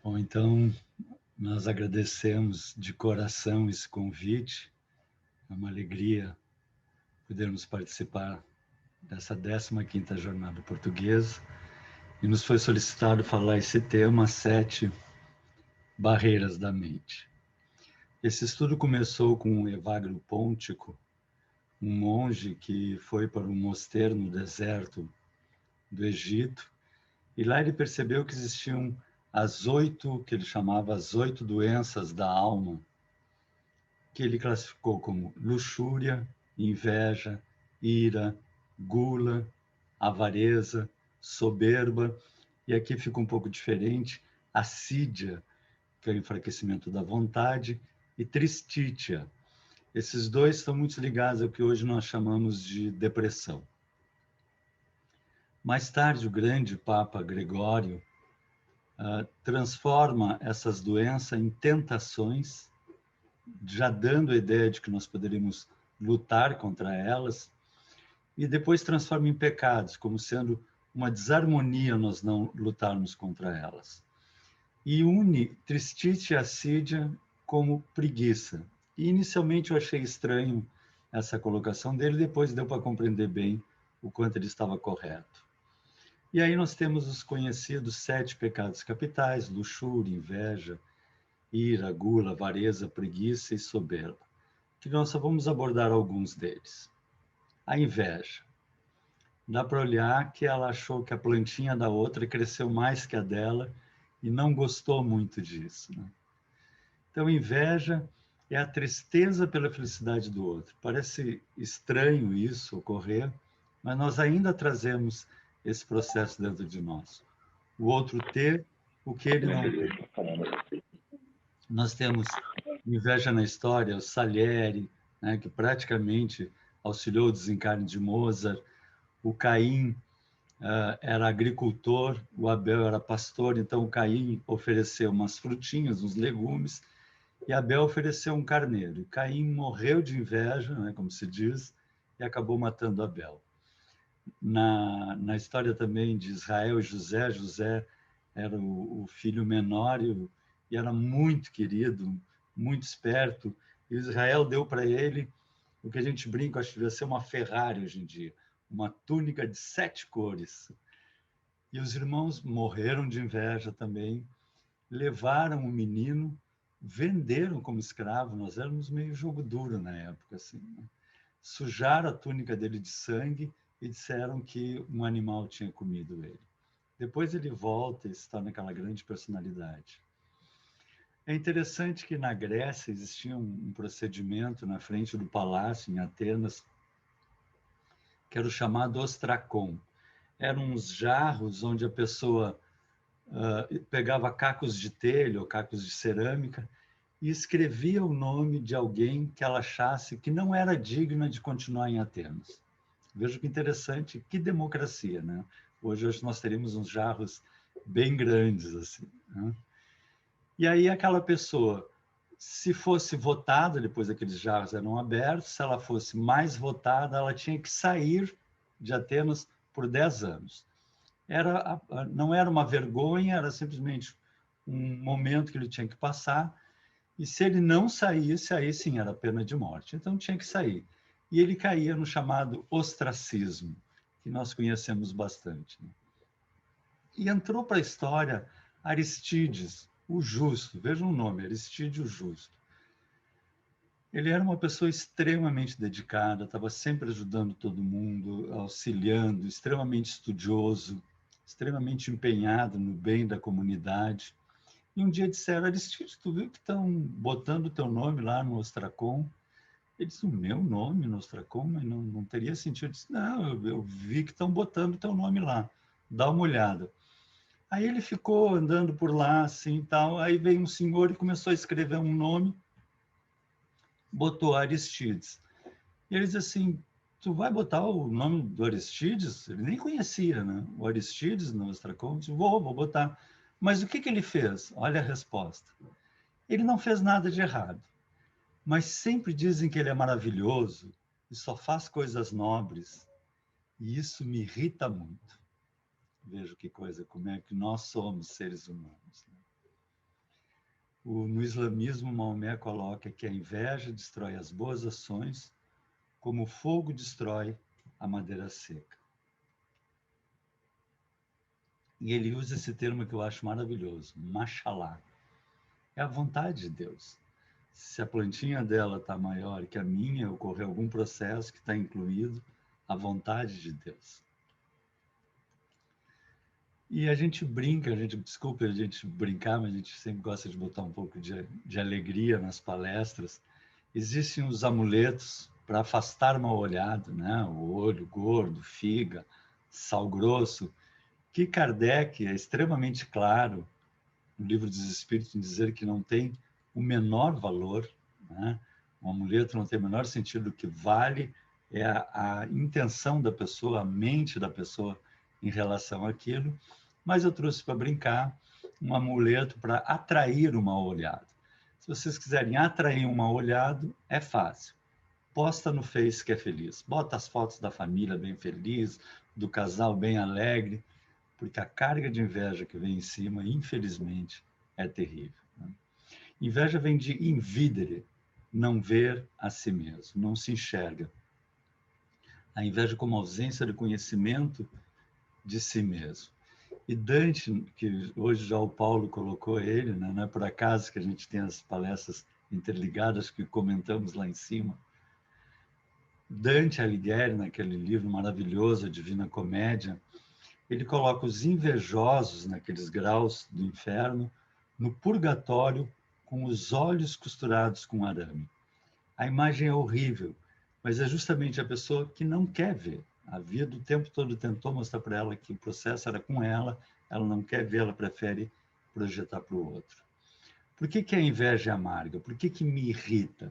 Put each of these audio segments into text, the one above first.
Bom, então, nós agradecemos de coração esse convite. É uma alegria podermos participar dessa 15ª Jornada Portuguesa. E nos foi solicitado falar esse tema, 7 barreiras da mente. Esse estudo começou com o Evagrio Póntico, um monge que foi para um mosteiro no deserto do Egito, e lá ele percebeu que existiam as 8, que ele chamava as 8 doenças da alma, que ele classificou como luxúria, inveja, ira, gula, avareza, soberba, e aqui fica um pouco diferente, assídia, que é o enfraquecimento da vontade, e tristitia. Esses dois estão muito ligados ao que hoje nós chamamos de depressão. Mais tarde, o grande Papa Gregório transforma essas doenças em tentações, já dando a ideia de que nós poderíamos lutar contra elas, e depois transforma em pecados, como sendo uma desarmonia nós não lutarmos contra elas. E une tristite e assídia como preguiça. E inicialmente eu achei estranho essa colocação dele, depois deu para compreender bem o quanto ele estava correto. E aí nós temos os conhecidos 7 pecados capitais: luxúria, inveja, ira, gula, avareza, preguiça e soberba, que nós só vamos abordar alguns deles. A inveja. Dá para olhar que ela achou que a plantinha da outra cresceu mais que a dela e não gostou muito disso, né? Então, inveja é a tristeza pela felicidade do outro. Parece estranho isso ocorrer, mas nós ainda trazemos esse processo dentro de nós. O outro ter o que ele não tem. Nós temos inveja na história, o Salieri, né, que praticamente auxiliou o desencarne de Mozart, o Caim era agricultor, o Abel era pastor, então o Caim ofereceu umas frutinhas, uns legumes, e Abel ofereceu um carneiro. E Caim morreu de inveja, né, como se diz, e acabou matando Abel. Na história também de Israel e José, José era o filho menor e era muito querido, muito esperto, e Israel deu para ele o que a gente brinca, acho que devia ser uma Ferrari hoje em dia, uma túnica de 7 cores. E os irmãos morreram de inveja também, levaram o menino, venderam como escravo, nós éramos meio jogo duro na época, assim, né? Sujaram a túnica dele de sangue e disseram que um animal tinha comido ele. Depois ele volta e se torna aquela grande personalidade. É interessante que na Grécia existia um procedimento na frente do palácio, em Atenas, que era o chamado ostracon. Eram uns jarros onde a pessoa pegava cacos de telha ou cacos de cerâmica e escrevia o nome de alguém que ela achasse que não era digna de continuar em Atenas. Veja que interessante, que democracia, né? Hoje nós teríamos uns jarros bem grandes, assim, né? E aí aquela pessoa, se fosse votada, depois aqueles jarros eram abertos, se ela fosse mais votada, ela tinha que sair de Atenas por 10 anos. Não era uma vergonha, era simplesmente um momento que ele tinha que passar, e se ele não saísse, aí sim era pena de morte. Então tinha que sair. E ele caía no chamado ostracismo, que nós conhecemos bastante, né? E entrou para a história Aristides, o Justo. Vejam o nome, Aristides o Justo. Ele era uma pessoa extremamente dedicada, estava sempre ajudando todo mundo, auxiliando, extremamente estudioso, extremamente empenhado no bem da comunidade. E um dia disseram: Aristides, tu viu que estão botando o teu nome lá no Ostracon? Ele disse: o meu nome no Ostracon? Mas não teria sentido. Eu disse: não, eu vi que estão botando o teu nome lá, dá uma olhada. Aí ele ficou andando por lá, assim, tal. Aí veio um senhor e começou a escrever um nome, botou Aristides. E ele disse assim: tu vai botar o nome do Aristides? Ele nem conhecia, né? O Aristides no Ostracon. Disse: vou botar. Mas o que ele fez? Olha a resposta. Ele não fez nada de errado, mas sempre dizem que ele é maravilhoso e só faz coisas nobres, e isso me irrita muito. Veja que coisa, como é que nós somos seres humanos, né? No islamismo, Maomé coloca que a inveja destrói as boas ações, como o fogo destrói a madeira seca. E ele usa esse termo que eu acho maravilhoso, mashallah. É a vontade de Deus. Se a plantinha dela está maior que a minha, ocorreu algum processo que está incluído a vontade de Deus. E a gente brinca, desculpa a gente brincar, mas a gente sempre gosta de botar um pouco de alegria nas palestras. Existem os amuletos para afastar mal olhado, né? O olho gordo, figa, sal grosso, que Kardec é extremamente claro no Livro dos Espíritos em dizer que não tem o menor valor, né? O amuleto não tem o menor sentido, o que vale é a intenção da pessoa, a mente da pessoa em relação àquilo. Mas eu trouxe para brincar um amuleto para atrair o mal olhado. Se vocês quiserem atrair um mal olhado, é fácil. Posta no Face que é feliz. Bota as fotos da família bem feliz, do casal bem alegre, porque a carga de inveja que vem em cima, infelizmente, é terrível. Né? Inveja vem de invidere, não ver a si mesmo, não se enxerga. A inveja como ausência de conhecimento de si mesmo. E Dante, que hoje já o Paulo colocou ele, né? Não é por acaso que a gente tem as palestras interligadas que comentamos lá em cima. Dante Alighieri, naquele livro maravilhoso, A Divina Comédia, ele coloca os invejosos naqueles graus do inferno, no purgatório, com os olhos costurados com arame. A imagem é horrível, mas é justamente a pessoa que não quer ver. A vida o tempo todo tentou mostrar para ela que o processo era com ela não quer ver, ela prefere projetar para o outro. Por que a inveja é amarga? Por que me irrita?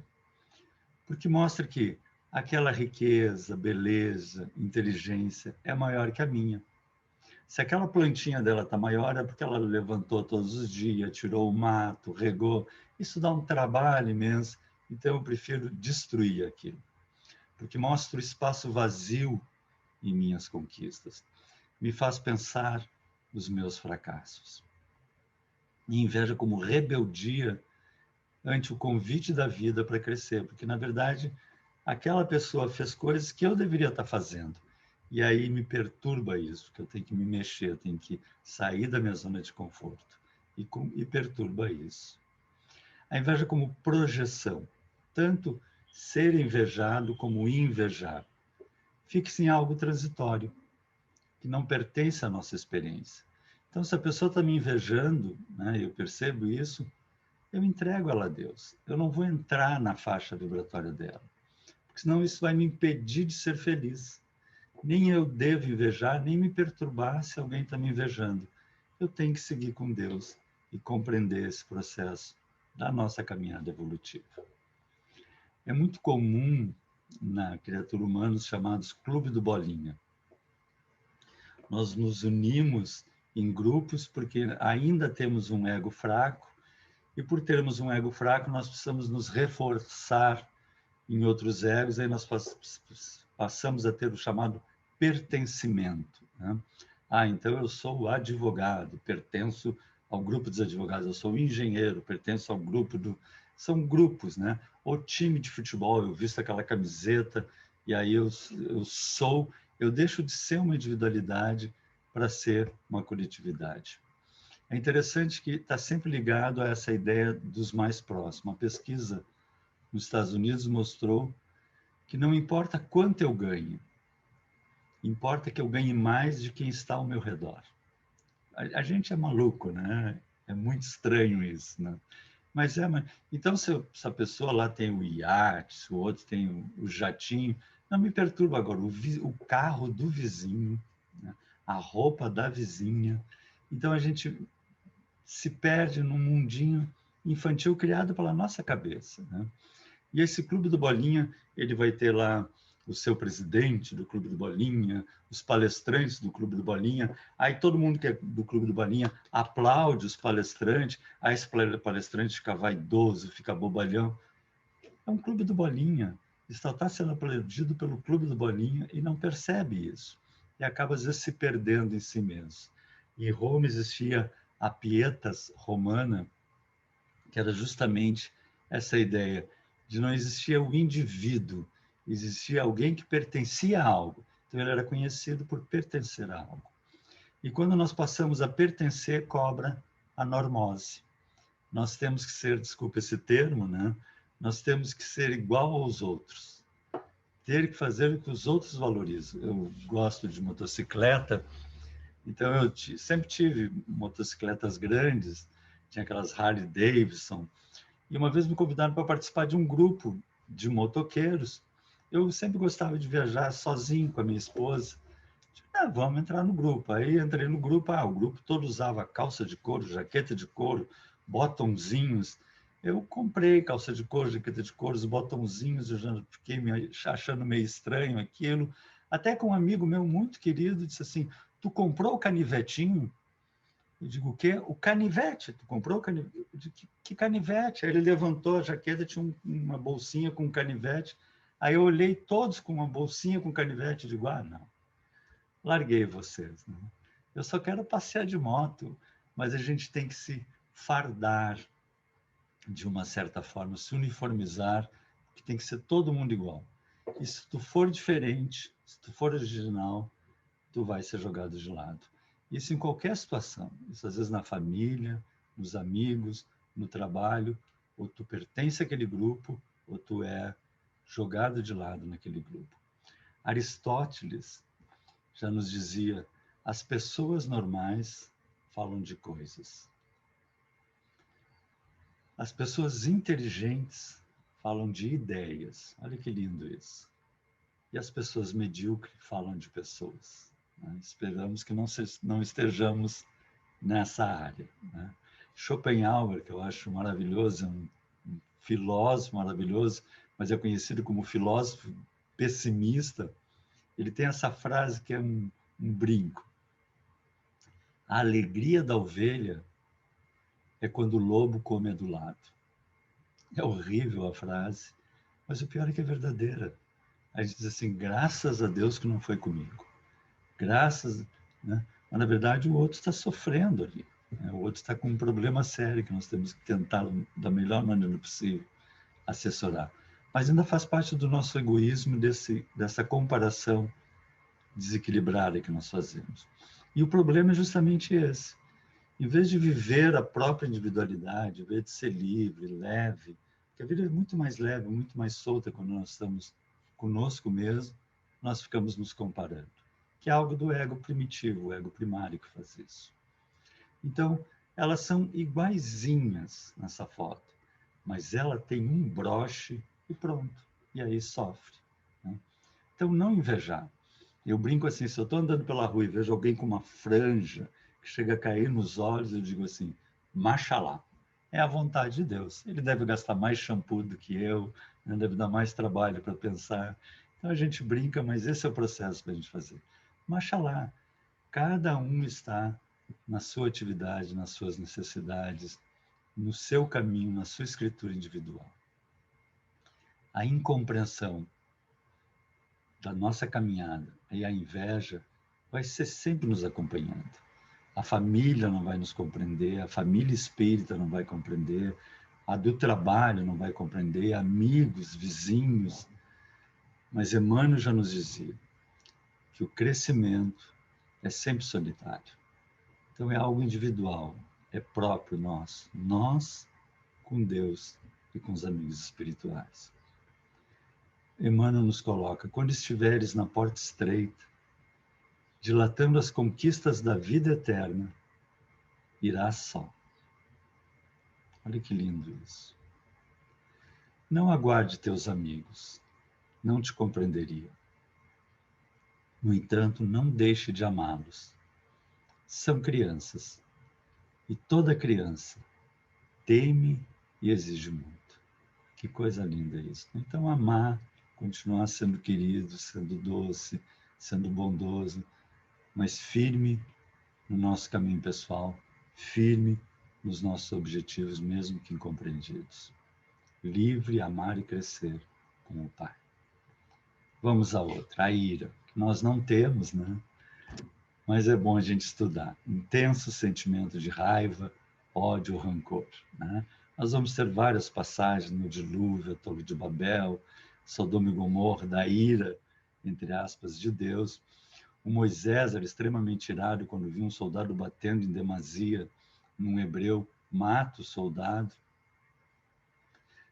Porque mostra que aquela riqueza, beleza, inteligência é maior que a minha. Se aquela plantinha dela está maior, é porque ela levantou todos os dias, tirou o mato, regou. Isso dá um trabalho imenso, então eu prefiro destruir aquilo. Porque mostra o espaço vazio em minhas conquistas. Me faz pensar os meus fracassos. E inveja como rebeldia ante o convite da vida para crescer, porque, na verdade, aquela pessoa fez coisas que eu deveria estar fazendo. E aí me perturba isso, que eu tenho que me mexer, eu tenho que sair da minha zona de conforto. E perturba isso. A inveja como projeção, tanto ser invejado como invejar. Fixe em algo transitório, que não pertence à nossa experiência. Então, se a pessoa está me invejando, né, eu percebo isso, eu entrego ela a Deus. Eu não vou entrar na faixa vibratória dela, porque senão isso vai me impedir de ser feliz. Nem eu devo invejar, nem me perturbar se alguém está me invejando. Eu tenho que seguir com Deus e compreender esse processo da nossa caminhada evolutiva. É muito comum na criatura humana os chamados clube do bolinha. Nós nos unimos em grupos porque ainda temos um ego fraco e por termos um ego fraco nós precisamos nos reforçar em outros egos, aí nós passamos a ter o chamado pertencimento. Né? Então eu sou o advogado, pertenço ao grupo dos advogados, eu sou o engenheiro, pertenço ao grupo do... São grupos, né? O time de futebol, eu visto aquela camiseta, e aí eu deixo de ser uma individualidade para ser uma coletividade. É interessante que está sempre ligado a essa ideia dos mais próximos. A pesquisa nos Estados Unidos mostrou que não importa quanto eu ganhe, importa que eu ganhe mais de quem está ao meu redor. A gente é maluco, né? É muito estranho isso, né? Mas então, se a pessoa lá tem o iate, se o outro tem o jatinho, não me perturba agora. O carro do vizinho, né? A roupa da vizinha. Então, a gente se perde num mundinho infantil criado pela nossa cabeça, né? E esse Clube do Bolinha, ele vai ter lá o seu presidente do Clube do Bolinha, os palestrantes do Clube do Bolinha, aí todo mundo que é do Clube do Bolinha aplaude os palestrantes, aí esse palestrante fica vaidoso, fica bobalhão. É um Clube do Bolinha, está sendo aplaudido pelo Clube do Bolinha e não percebe isso. E acaba, às vezes, se perdendo em si mesmo. Em Roma existia a Pietas romana, que era justamente essa ideia de não existir o indivíduo, existia alguém que pertencia a algo. Então, ele era conhecido por pertencer a algo. E quando nós passamos a pertencer, cobra a normose. Nós temos que ser, desculpa esse termo, né? Nós temos que ser igual aos outros. Ter que fazer o que os outros valorizam. Eu gosto de motocicleta, então eu sempre tive motocicletas grandes, tinha aquelas Harley Davidson, e uma vez me convidaram para participar de um grupo de motoqueiros. Eu sempre gostava de viajar sozinho com a minha esposa. Vamos entrar no grupo. Aí entrei no grupo, o grupo todo usava calça de couro, jaqueta de couro, botãozinhos. Eu comprei calça de couro, jaqueta de couro, os botãozinhos, eu já fiquei me achando meio estranho aquilo. Até que um amigo meu muito querido disse assim, tu comprou o canivetinho? Eu digo, o quê? O canivete. Tu comprou o canivete? Eu digo, que canivete? Aí ele levantou a jaqueta, tinha uma bolsinha com canivete. Aí eu olhei todos com uma bolsinha com canivete e digo, não. Larguei vocês. Né? Eu só quero passear de moto, mas a gente tem que se fardar de uma certa forma, se uniformizar, que tem que ser todo mundo igual. E se tu for diferente, se tu for original, tu vai ser jogado de lado. Isso em qualquer situação. Isso às vezes na família, nos amigos, no trabalho, ou tu pertence àquele grupo, ou tu é jogado de lado naquele grupo. Aristóteles já nos dizia, as pessoas normais falam de coisas. As pessoas inteligentes falam de ideias. Olha que lindo isso. E as pessoas medíocres falam de pessoas. Né? Esperamos que não estejamos nessa área. Né? Schopenhauer, que eu acho maravilhoso, é um filósofo maravilhoso, mas é conhecido como filósofo pessimista. Ele tem essa frase que é um brinco. A alegria da ovelha é quando o lobo come do lado. É horrível a frase, mas o pior é que é verdadeira. A gente diz assim, graças a Deus que não foi comigo. Graças, né? Mas na verdade o outro está sofrendo ali. Né? O outro está com um problema sério que nós temos que tentar, da melhor maneira possível, assessorar. Mas ainda faz parte do nosso egoísmo, dessa comparação desequilibrada que nós fazemos. E o problema é justamente esse. Em vez de viver a própria individualidade, em vez de ser livre, leve, porque a vida é muito mais leve, muito mais solta quando nós estamos conosco mesmo, nós ficamos nos comparando, que é algo do ego primitivo, o ego primário que faz isso. Então, elas são iguaizinhas nessa foto, mas ela tem um broche e pronto, e aí sofre. Né? Então, não invejar. Eu brinco assim, se eu estou andando pela rua e vejo alguém com uma franja que chega a cair nos olhos, eu digo assim, Maxalá, é a vontade de Deus. Ele deve gastar mais shampoo do que eu, né? Deve dar mais trabalho para pensar. Então a gente brinca, mas esse é o processo para a gente fazer. Maxalá, cada um está na sua atividade, nas suas necessidades, no seu caminho, na sua escritura individual. A incompreensão da nossa caminhada e a inveja vai ser sempre nos acompanhando. A família não vai nos compreender, a família espírita não vai compreender, a do trabalho não vai compreender, amigos, vizinhos. Mas Emmanuel já nos dizia que o crescimento é sempre solitário. Então é algo individual, é próprio nosso, nós com Deus e com os amigos espirituais. Emmanuel nos coloca, quando estiveres na porta estreita, dilatando as conquistas da vida eterna, irás só. Olha que lindo isso. Não aguarde teus amigos, não te compreenderiam. No entanto, não deixe de amá-los. São crianças, e toda criança teme e exige muito. Que coisa linda isso. Então, amar, continuar sendo querido, sendo doce, sendo bondoso, mas firme no nosso caminho pessoal, firme nos nossos objetivos, mesmo que incompreendidos. Livre, amar e crescer com o Pai. Vamos à outra, a ira, que nós não temos, né? Mas é bom a gente estudar. Intenso sentimento de raiva, ódio, rancor. Né? Nós vamos ter várias passagens no dilúvio, a Torre de Babel, Sodoma e Gomorra, da ira, entre aspas, de Deus. O Moisés era extremamente irado quando viu um soldado batendo em demasia num hebreu, mata o soldado.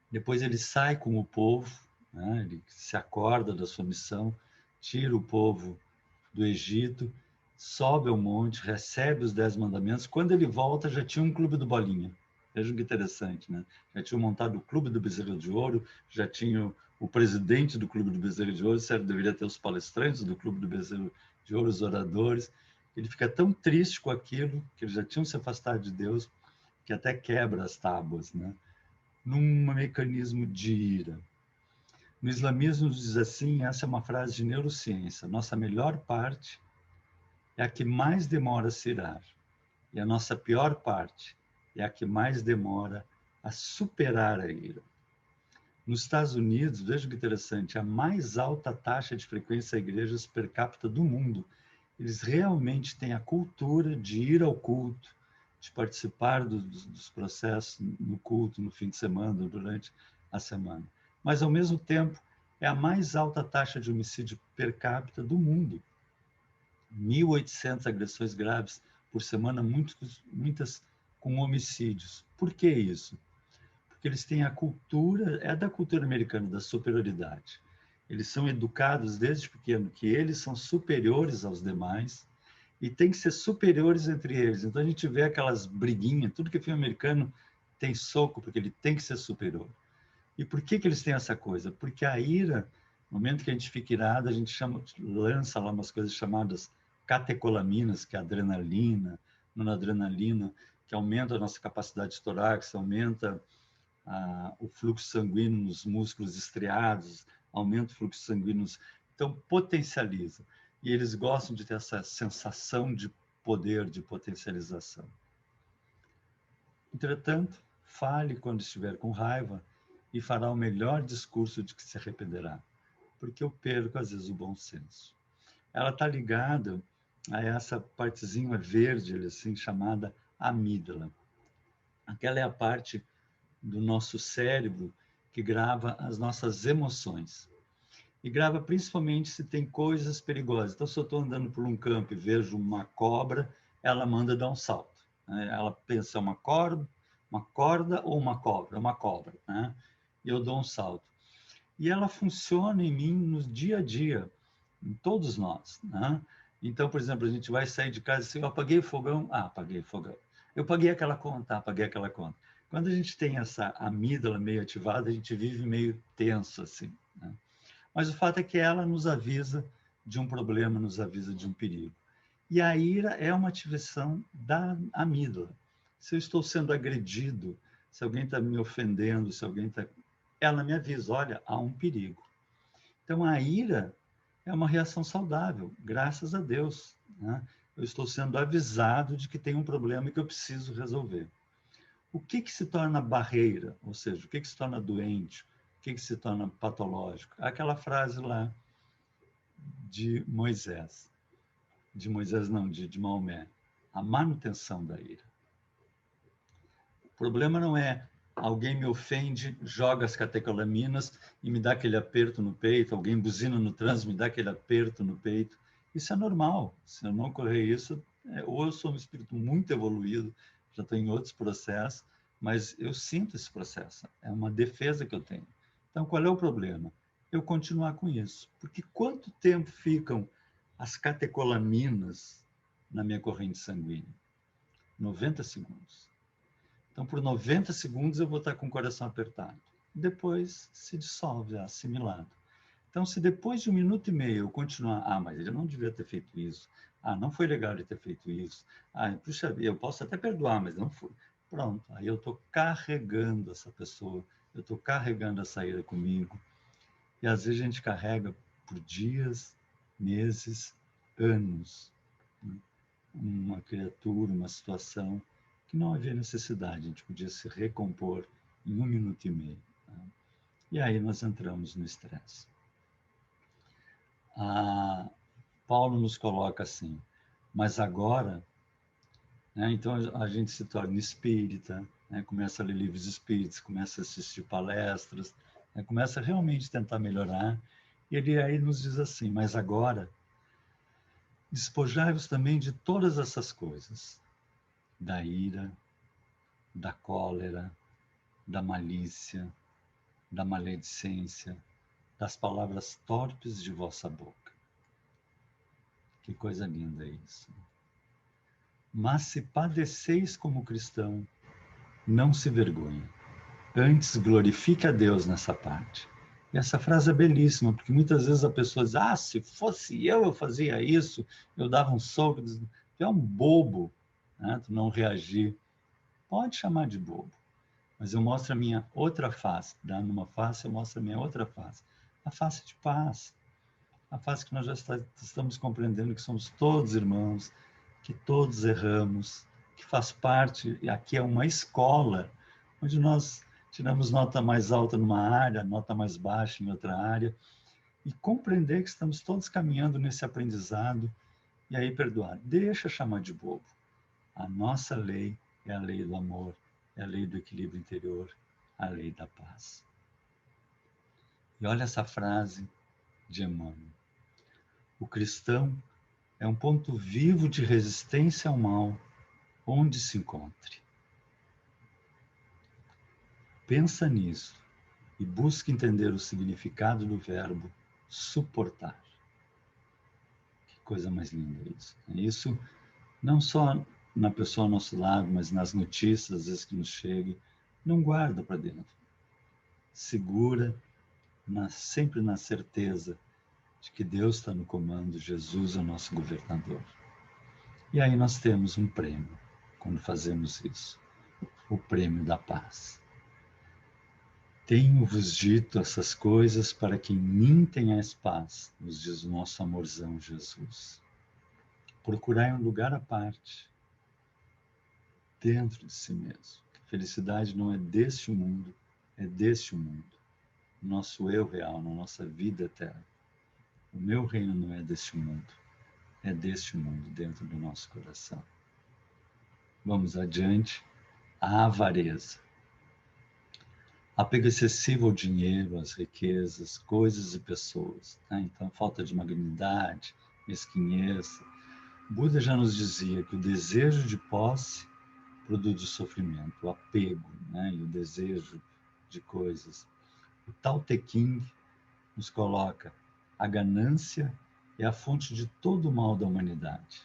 Depois ele sai com o povo, né? Ele se acorda da sua missão, tira o povo do Egito, sobe ao monte, recebe os 10 mandamentos. Quando ele volta, já tinha um clube do Bolinha. Vejam que interessante, né? Já tinha montado o clube do Bezerro de Ouro, já tinha o presidente do clube do Bezerro de Ouro, certo? Deveria ter os palestrantes do clube do Bezerro de Ouro, os oradores. Ele fica tão triste com aquilo, que eles já tinham se afastado de Deus, que até quebra as tábuas, né? Num mecanismo de ira. No islamismo diz assim, essa é uma frase de neurociência, nossa melhor parte é a que mais demora a se irar, e a nossa pior parte é a que mais demora a superar a ira. Nos Estados Unidos, veja que interessante, a mais alta taxa de frequência a igrejas per capita do mundo. Eles realmente têm a cultura de ir ao culto, de participar dos processos no culto, no fim de semana, durante a semana. Mas, ao mesmo tempo, é a mais alta taxa de homicídio per capita do mundo. 1.800 agressões graves por semana, muitas com homicídios. Por que isso? Porque eles têm a cultura, é da cultura americana, da superioridade. Eles são educados desde pequeno que eles são superiores aos demais e tem que ser superiores entre eles. Então a gente vê aquelas briguinhas, tudo que é filme americano tem soco, porque ele tem que ser superior. E por que eles têm essa coisa? Porque a ira, no momento que a gente fica irado, a gente lança lá umas coisas chamadas catecolaminas, que é adrenalina, noradrenalina, que aumenta a nossa capacidade torácica, aumenta o fluxo sanguíneo nos músculos estriados, aumenta o fluxo sanguíneo, então potencializa. E eles gostam de ter essa sensação de poder, de potencialização. Entretanto, fale quando estiver com raiva e fará o melhor discurso de que se arrependerá, porque eu perco às vezes o bom senso. Ela está ligada a essa partezinha verde, assim, chamada amígdala. Aquela é a parte do nosso cérebro que grava as nossas emoções. E grava principalmente se tem coisas perigosas. Então, se eu estou andando por um campo e vejo uma cobra, ela manda dar um salto. Né? Ela pensa uma corda ou uma cobra? Uma cobra. Né? E eu dou um salto. E ela funciona em mim no dia a dia, em todos nós. Né? Então, por exemplo, a gente vai sair de casa e assim, eu apaguei o fogão, apaguei o fogão. Eu paguei aquela conta, apaguei aquela conta. Quando a gente tem essa amígdala meio ativada, a gente vive meio tenso, assim. Né? Mas o fato é que ela nos avisa de um problema, nos avisa de um perigo. E a ira é uma ativação da amígdala. Se eu estou sendo agredido, se alguém está me ofendendo, se alguém está... Ela me avisa, olha, há um perigo. Então, a ira é uma reação saudável, graças a Deus. Né? Eu estou sendo avisado de que tem um problema e que eu preciso resolver. O que se torna barreira? Ou seja, o que se torna doente? O que se torna patológico? Aquela frase lá de Moisés. De Moisés não, de Maomé. A manutenção da ira. O problema não é alguém me ofende, joga as catecolaminas e me dá aquele aperto no peito, alguém buzina no trânsito, me dá aquele aperto no peito. Isso é normal. Se eu não ocorrer isso, ou eu sou um espírito muito evoluído, já estou em outros processos, mas eu sinto esse processo. É uma defesa que eu tenho. Então, qual é o problema? Eu continuar com isso. Porque quanto tempo ficam as catecolaminas na minha corrente sanguínea? 90 segundos. Então, por 90 segundos, eu vou estar com o coração apertado. Depois se dissolve, é assimilado. Então, se depois de 1 minuto e meio eu continuar, mas ele não devia ter feito isso, não foi legal ele ter feito isso, puxa, eu posso até perdoar, mas não foi. Pronto, aí eu estou carregando essa pessoa, eu estou carregando essa ira comigo. E às vezes a gente carrega por dias, meses, anos, né? Uma criatura, uma situação que não havia necessidade, a gente podia se recompor em 1 minuto e meio. Né? E aí nós entramos no estresse. Paulo nos coloca assim, mas agora, né, então a gente se torna espírita, né? Começa a ler livros espíritas, começa a assistir palestras, né? Começa a realmente tentar melhorar. E ele aí nos diz assim: mas agora, despojai-vos também de todas essas coisas, da ira, da cólera, da malícia, da maledicência, das palavras torpes de vossa boca. Que coisa linda isso. Mas se padeceis como cristão, não se vergonhe. Antes glorifique a Deus nessa parte. E essa frase é belíssima, porque muitas vezes a pessoa diz: ah, se fosse eu fazia isso, eu dava um soco. Tu é um bobo, né? Tu não reagir. Pode chamar de bobo, mas eu mostro a minha outra face. Dando uma face, eu mostro a minha outra face. A face de paz. A face que nós já estamos compreendendo que somos todos irmãos, que todos erramos, que faz parte, e aqui é uma escola, onde nós tiramos nota mais alta numa área, nota mais baixa em outra área, e compreender que estamos todos caminhando nesse aprendizado, e aí perdoar. Deixa chamar de bobo. A nossa lei é a lei do amor, é a lei do equilíbrio interior, a lei da paz. E olha essa frase de Emmanuel. O cristão é um ponto vivo de resistência ao mal, onde se encontre. Pensa nisso e busque entender o significado do verbo suportar. Que coisa mais linda isso. Isso não só na pessoa ao nosso lado, mas nas notícias, às vezes que nos chegue, não guarda para dentro. Segura, sempre na certeza de que Deus está no comando, Jesus é o nosso governador. E aí nós temos um prêmio quando fazemos isso, o prêmio da paz. Tenho-vos dito essas coisas para que em mim tenhais paz, nos diz o nosso amorzão Jesus. Procurai um lugar à parte, dentro de si mesmo. A felicidade não é deste mundo, é deste mundo. O nosso eu real, na nossa vida eterna. O meu reino não é deste mundo, é deste mundo dentro do nosso coração. Vamos adiante. A avareza. Apego excessivo ao dinheiro, às riquezas, coisas e pessoas. Né? Então, falta de magnanimidade, mesquinhez. Buda já nos dizia que o desejo de posse produz o sofrimento, o apego, né? E o desejo de coisas. O Tao Te Ching nos coloca: a ganância é a fonte de todo o mal da humanidade.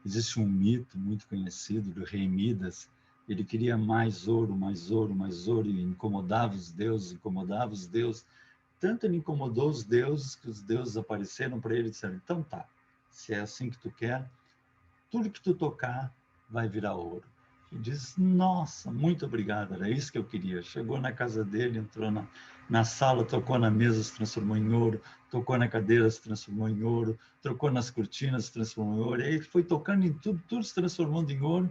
Existe um mito muito conhecido do rei Midas. Ele queria mais ouro, mais ouro, mais ouro, e incomodava os deuses, incomodava os deuses. Tanto ele incomodou os deuses, que os deuses apareceram para ele e disseram: então tá, se é assim que tu quer, tudo que tu tocar vai virar ouro. Ele diz: nossa, muito obrigado, era isso que eu queria. Chegou na casa dele, entrou na sala, tocou na mesa, se transformou em ouro, tocou na cadeira, se transformou em ouro, trocou nas cortinas, se transformou em ouro. E aí foi tocando em tudo, tudo se transformando em ouro.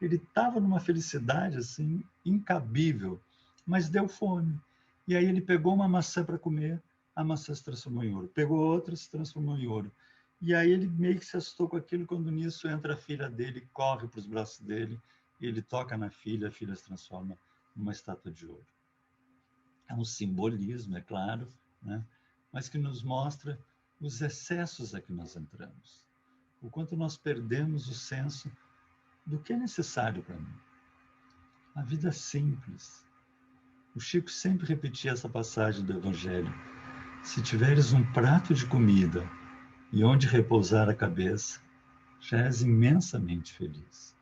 Ele estava numa felicidade assim incabível, mas deu fome. E aí ele pegou uma maçã para comer, a maçã se transformou em ouro. Pegou outra, se transformou em ouro. E aí ele meio que se assustou com aquilo, quando nisso entra a filha dele, corre para os braços dele, e ele toca na filha, a filha se transforma numa estátua de ouro. É um simbolismo, é claro, né? Mas que nos mostra os excessos a que nós entramos. O quanto nós perdemos o senso do que é necessário para mim. A vida é simples. O Chico sempre repetia essa passagem do Evangelho: se tiveres um prato de comida e onde repousar a cabeça, já és imensamente feliz.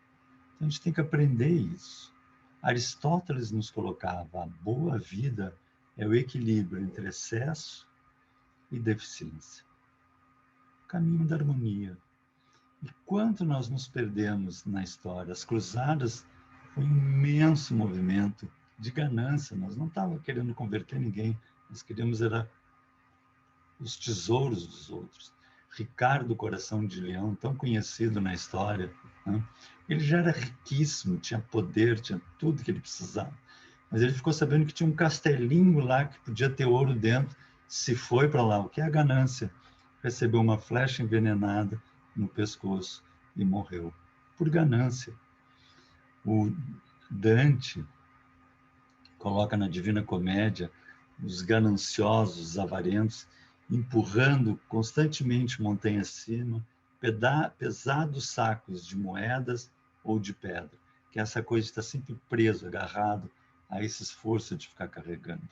Então a gente tem que aprender isso. Aristóteles nos colocava: a boa vida é o equilíbrio entre excesso e deficiência. O caminho da harmonia. E quanto nós nos perdemos na história. As cruzadas foi um imenso movimento de ganância. Nós não estávamos querendo converter ninguém, nós queríamos era os tesouros dos outros. Ricardo Coração de Leão, tão conhecido na história, né? Ele já era riquíssimo, tinha poder, tinha tudo que ele precisava. Mas ele ficou sabendo que tinha um castelinho lá que podia ter ouro dentro, se foi para lá. O que é a ganância? Recebeu uma flecha envenenada no pescoço e morreu por ganância. O Dante coloca na Divina Comédia os gananciosos, os avarentos, empurrando constantemente montanha acima, pesados sacos de moedas ou de pedra, que essa coisa está sempre preso, agarrado a esse esforço de ficar carregando.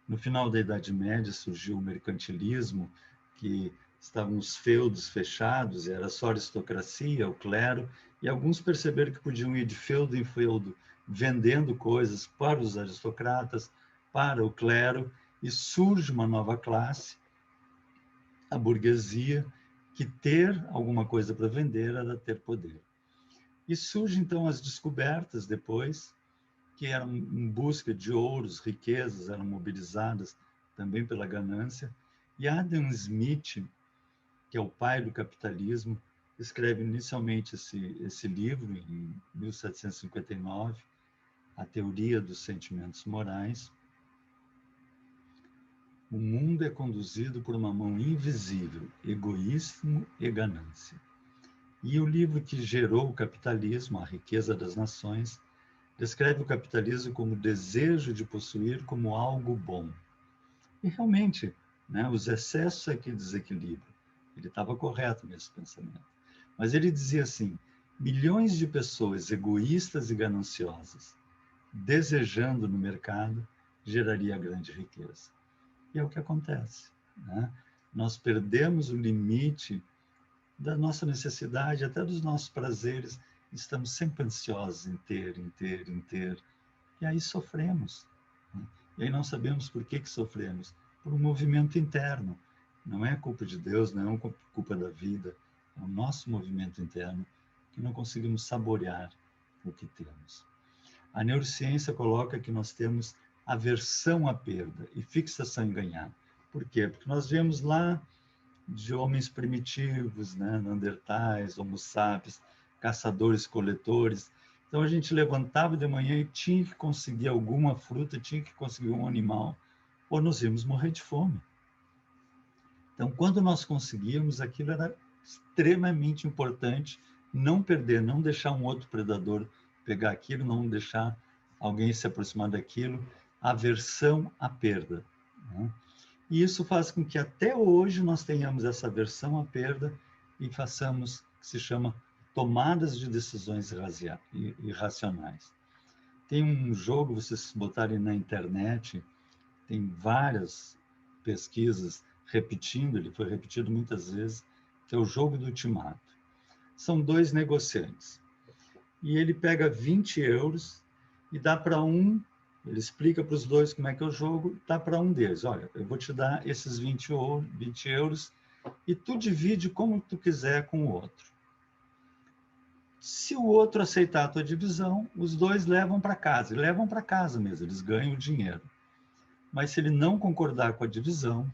No final da Idade Média surgiu o mercantilismo, que estavam os feudos fechados, e era só a aristocracia, o clero, e alguns perceberam que podiam ir de feudo em feudo, vendendo coisas para os aristocratas, para o clero, e surge uma nova classe, a burguesia, que ter alguma coisa para vender era ter poder. E surgem então as descobertas depois, que eram em busca de ouros, riquezas, eram mobilizadas também pela ganância. E Adam Smith, que é o pai do capitalismo, escreve inicialmente esse livro, em 1759, A Teoria dos Sentimentos Morais. O mundo é conduzido por uma mão invisível, egoísmo e ganância. E o livro que gerou o capitalismo, A Riqueza das Nações, descreve o capitalismo como o desejo de possuir como algo bom. E realmente, né, os excessos é que desequilibram. Ele estava correto nesse pensamento. Mas ele dizia assim, milhões de pessoas egoístas e gananciosas desejando no mercado geraria grande riqueza. E é o que acontece, né? Nós perdemos o limite da nossa necessidade, até dos nossos prazeres, estamos sempre ansiosos em ter, em ter, em ter, e aí sofremos, né? E aí não sabemos por que sofremos, por um movimento interno, não é culpa de Deus, não é culpa da vida, é o nosso movimento interno que não conseguimos saborear o que temos. A neurociência coloca que nós temos aversão à perda e fixação em ganhar. Por quê? Porque nós vemos lá de homens primitivos, né? Neandertais, Homo sapiens, caçadores-coletores. Então a gente levantava de manhã e tinha que conseguir alguma fruta, tinha que conseguir um animal, ou nós íamos morrer de fome. Então, quando nós conseguíamos, aquilo era extremamente importante, não perder, não deixar um outro predador pegar aquilo, não deixar alguém se aproximar daquilo, aversão à perda, né? E isso faz com que até hoje nós tenhamos essa aversão à perda e façamos o que se chama tomadas de decisões irracionais. Tem um jogo, vocês botarem na internet, tem várias pesquisas repetindo, ele foi repetido muitas vezes, que é o jogo do ultimato. São dois negociantes. E ele pega 20 euros e dá para um, ele explica para os dois como é que é o jogo, dá para um deles, olha, eu vou te dar esses 20 euros e tu divide como tu quiser com o outro. Se o outro aceitar a tua divisão, os dois levam para casa, e levam para casa mesmo, eles ganham o dinheiro. Mas se ele não concordar com a divisão,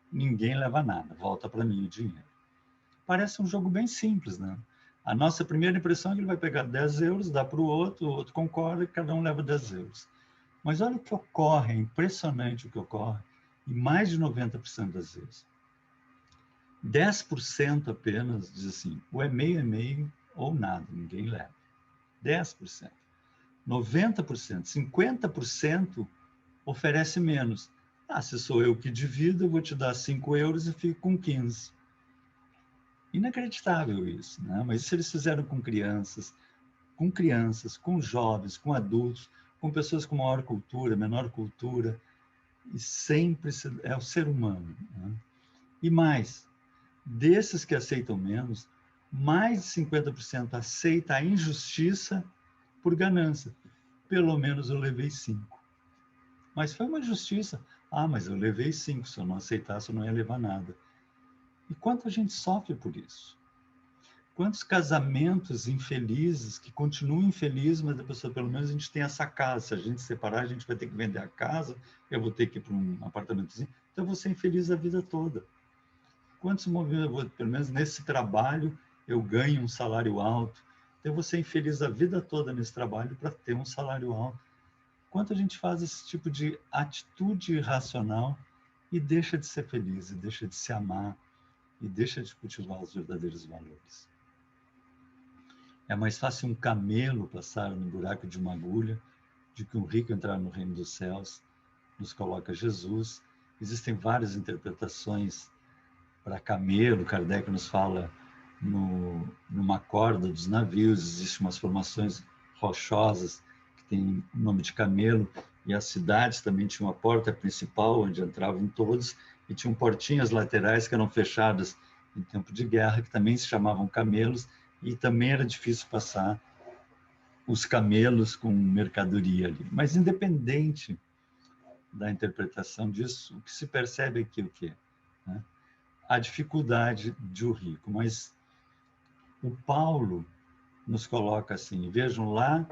ninguém leva nada, volta para mim o dinheiro. Parece um jogo bem simples, né? A nossa primeira impressão é que ele vai pegar 10 euros, dá para o outro concorda e cada um leva 10 euros. Mas olha o que ocorre, é impressionante o que ocorre, e mais de 90% das vezes. 10% apenas diz assim, ou é meio ou nada, ninguém leva. 10%. 90%, 50% oferece menos. Ah, se sou eu que divido, eu vou te dar 5 euros e fico com 15. Inacreditável isso, né? Mas isso eles fizeram com crianças, com jovens, com adultos, com pessoas com maior cultura, menor cultura, e sempre é o ser humano, né? E mais, desses que aceitam menos, mais de 50% aceita a injustiça por ganância. Pelo menos eu levei 5. Mas foi uma injustiça. Ah, mas eu levei 5, se eu não aceitasse eu não ia levar nada. E quanto a gente sofre por isso? Quantos casamentos infelizes, que continuam infelizes, mas a pessoa, pelo menos a gente tem essa casa. Se a gente separar, a gente vai ter que vender a casa, eu vou ter que ir para um apartamentozinho. Então eu vou ser infeliz a vida toda. Quantos movimentos, pelo menos nesse trabalho, eu ganho um salário alto. Então eu vou ser infeliz a vida toda nesse trabalho para ter um salário alto. Quanto a gente faz esse tipo de atitude irracional e deixa de ser feliz, e deixa de se amar, e deixa de cultivar os verdadeiros valores. É mais fácil um camelo passar no buraco de uma agulha do que um rico entrar no reino dos céus, nos coloca Jesus. Existem várias interpretações para camelo. Kardec nos fala numa corda dos navios, existem umas formações rochosas que tem o nome de camelo, e as cidades também tinham uma porta principal onde entravam todos, e tinham portinhas laterais que eram fechadas em tempo de guerra, que também se chamavam camelos, e também era difícil passar os camelos com mercadoria ali. Mas independente da interpretação disso, o que se percebe aqui o quê? Né? A dificuldade de o rico. Mas o Paulo nos coloca assim, vejam lá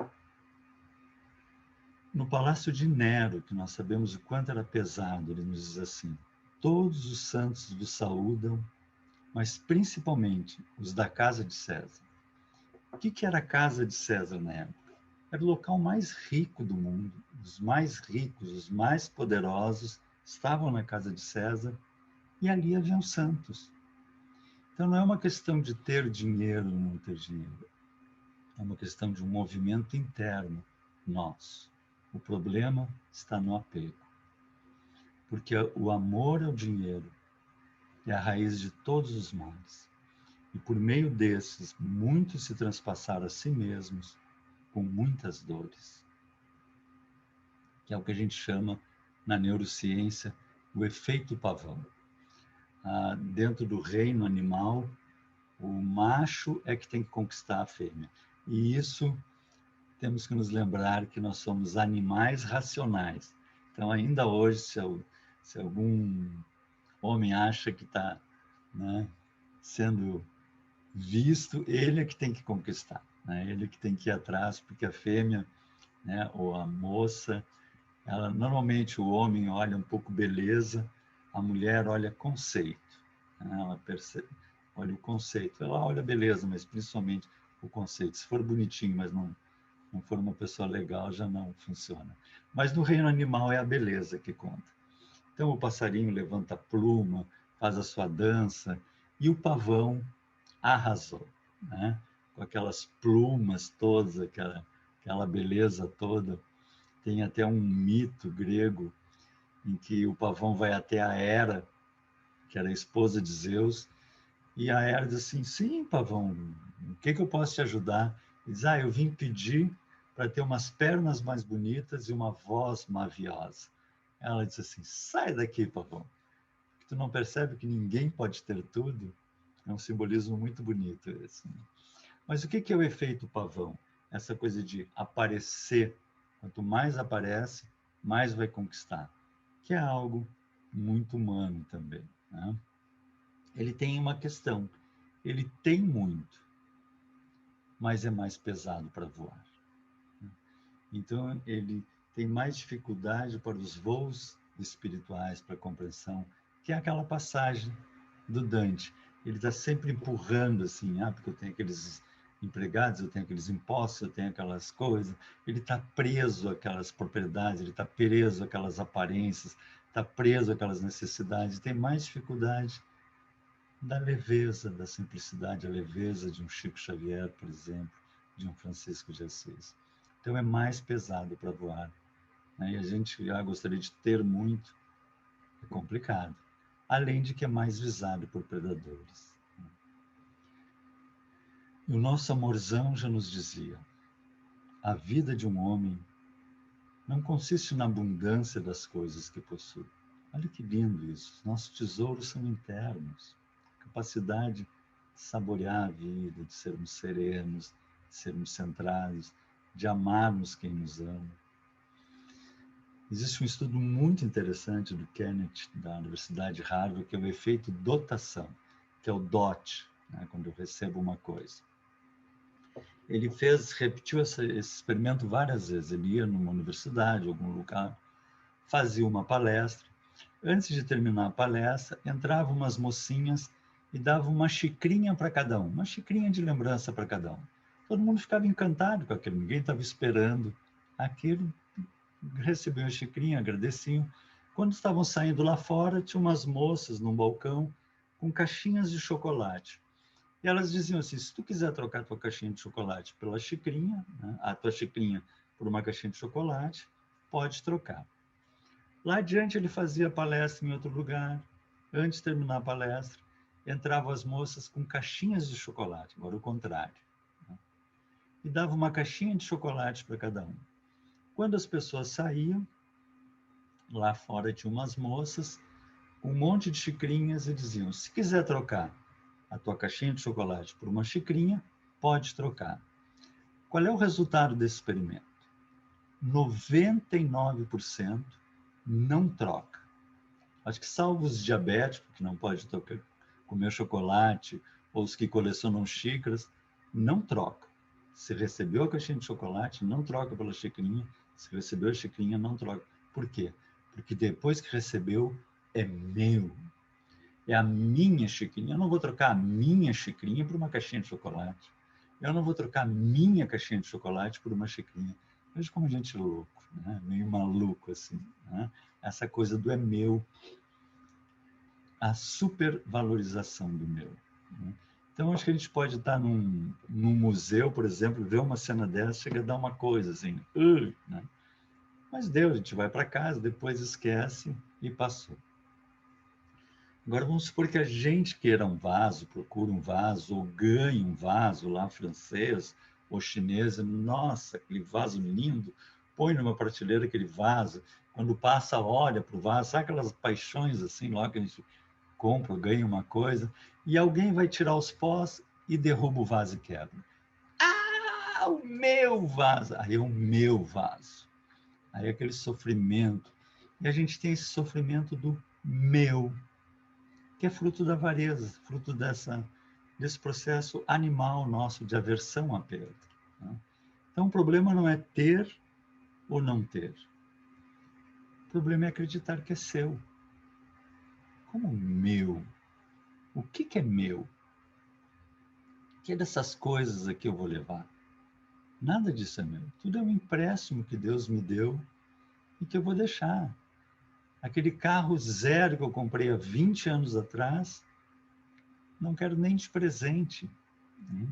no Palácio de Nero, que nós sabemos o quanto era pesado, ele nos diz assim, todos os santos vos saúdam, mas principalmente os da casa de César. O que era a casa de César na época? Era o local mais rico do mundo, os mais ricos, os mais poderosos estavam na casa de César, e ali haviam santos. Então não é uma questão de ter dinheiro ou não ter dinheiro, é uma questão de um movimento interno nosso. O problema está no apego, porque o amor ao dinheiro é a raiz de todos os males. E por meio desses, muitos se transpassaram a si mesmos com muitas dores, que é o que a gente chama na neurociência o efeito pavão. Dentro do reino animal, o macho é que tem que conquistar a fêmea. E isso temos que nos lembrar que nós somos animais racionais. Então, ainda hoje, se algum homem acha que está, né, sendo visto, ele é que tem que conquistar, né? Ele que tem que ir atrás, porque a fêmea, né, ou a moça, ela, normalmente o homem olha um pouco beleza, a mulher olha conceito, né? Ela percebe, olha o conceito, ela olha beleza, mas principalmente o conceito. Se for bonitinho, mas não for uma pessoa legal, já não funciona. Mas no reino animal é a beleza que conta. Então o passarinho levanta a pluma, faz a sua dança, e o pavão arrasou, né? Com aquelas plumas todas, aquela beleza toda. Tem até um mito grego em que o pavão vai até a Hera, que era a esposa de Zeus, e a Hera diz assim, sim, pavão, o que eu posso te ajudar? Ele diz, eu vim pedir para ter umas pernas mais bonitas e uma voz maviosa. Ela disse assim, sai daqui, pavão, porque tu não percebe que ninguém pode ter tudo? É um simbolismo muito bonito esse. Né? Mas o que é o efeito pavão? Essa coisa de aparecer. Quanto mais aparece, mais vai conquistar. Que é algo muito humano também. Né? Ele tem uma questão. Ele tem muito, mas é mais pesado para voar. Então, ele tem mais dificuldade para os voos espirituais, para a compreensão, que é aquela passagem do Dante. Ele está sempre empurrando assim, porque eu tenho aqueles empregados, eu tenho aqueles impostos, eu tenho aquelas coisas. Ele está preso àquelas propriedades, ele está preso àquelas aparências, está preso àquelas necessidades, tem mais dificuldade da leveza, da simplicidade, a leveza de um Chico Xavier, por exemplo, de um Francisco de Assis. Então é mais pesado para voar. Né? E a gente gostaria de ter muito, é complicado. Além de que é mais visado por predadores. E o nosso amorzão já nos dizia, a vida de um homem não consiste na abundância das coisas que possui. Olha que lindo isso. Nossos tesouros são internos. Capacidade de saborear a vida, de sermos serenos, de sermos centrados, de amarmos quem nos ama. Existe um estudo muito interessante do Kenneth, da Universidade de Harvard, que é o efeito dotação, que é o DOT, né, quando eu recebo uma coisa. Ele repetiu esse experimento várias vezes. Ele ia numa universidade, algum lugar, fazia uma palestra. Antes de terminar a palestra, entravam umas mocinhas e davam uma xicrinha para cada um, uma xicrinha de lembrança para cada um. Todo mundo ficava encantado com aquilo, ninguém estava esperando aquilo. Recebiam a xicrinha, agradeciam. Quando estavam saindo lá fora, tinha umas moças num balcão com caixinhas de chocolate. E elas diziam assim, se tu quiser trocar a tua caixinha de chocolate pela xicrinha, né, a tua xicrinha por uma caixinha de chocolate, pode trocar. Lá adiante ele fazia palestra em outro lugar. Antes de terminar a palestra, entravam as moças com caixinhas de chocolate, agora o contrário, né? E dava uma caixinha de chocolate para cada um. Quando as pessoas saíam, lá fora tinha umas moças com um monte de xicrinhas e diziam, se quiser trocar a tua caixinha de chocolate por uma xicrinha, pode trocar. Qual é o resultado desse experimento? 99% não troca. Acho que salvo os diabéticos, que não podem comer chocolate, ou os que colecionam xícaras, não troca. Se recebeu a caixinha de chocolate, não troca pela xicrinha. Se recebeu a xicrinha, não troca. Por quê? Porque depois que recebeu, é meu. É a minha xicrinha. Eu não vou trocar a minha xicrinha por uma caixinha de chocolate. Eu não vou trocar a minha caixinha de chocolate por uma xicrinha. Veja como a gente é louco, né? Meio maluco assim, né? Essa coisa do é meu, a supervalorização do meu, né? Então, acho que a gente pode estar num museu, por exemplo, ver uma cena dessa, chega a dar uma coisa assim, né? Mas deu, a gente vai para casa, depois esquece e passou. Agora, vamos supor que a gente queira um vaso, procura um vaso, ou ganhe um vaso lá francês ou chinês. Nossa, aquele vaso lindo, põe numa prateleira aquele vaso. Quando passa, olha para o vaso, sabe aquelas paixões assim, logo que a gente compra, ganha uma coisa, e alguém vai tirar os pós e derruba o vaso e quebra. Ah, o meu vaso! Aí é o meu vaso. Aí é aquele sofrimento. E a gente tem esse sofrimento do meu, que é fruto da avareza, fruto desse processo animal nosso de aversão à perda, né? Então, o problema não é ter ou não ter. O problema é acreditar que é seu. Como meu? O que é meu? Que dessas coisas aqui eu vou levar? Nada disso é meu. Tudo é um empréstimo que Deus me deu e que eu vou deixar. Aquele carro zero que eu comprei há 20 anos atrás, não quero nem de presente, né?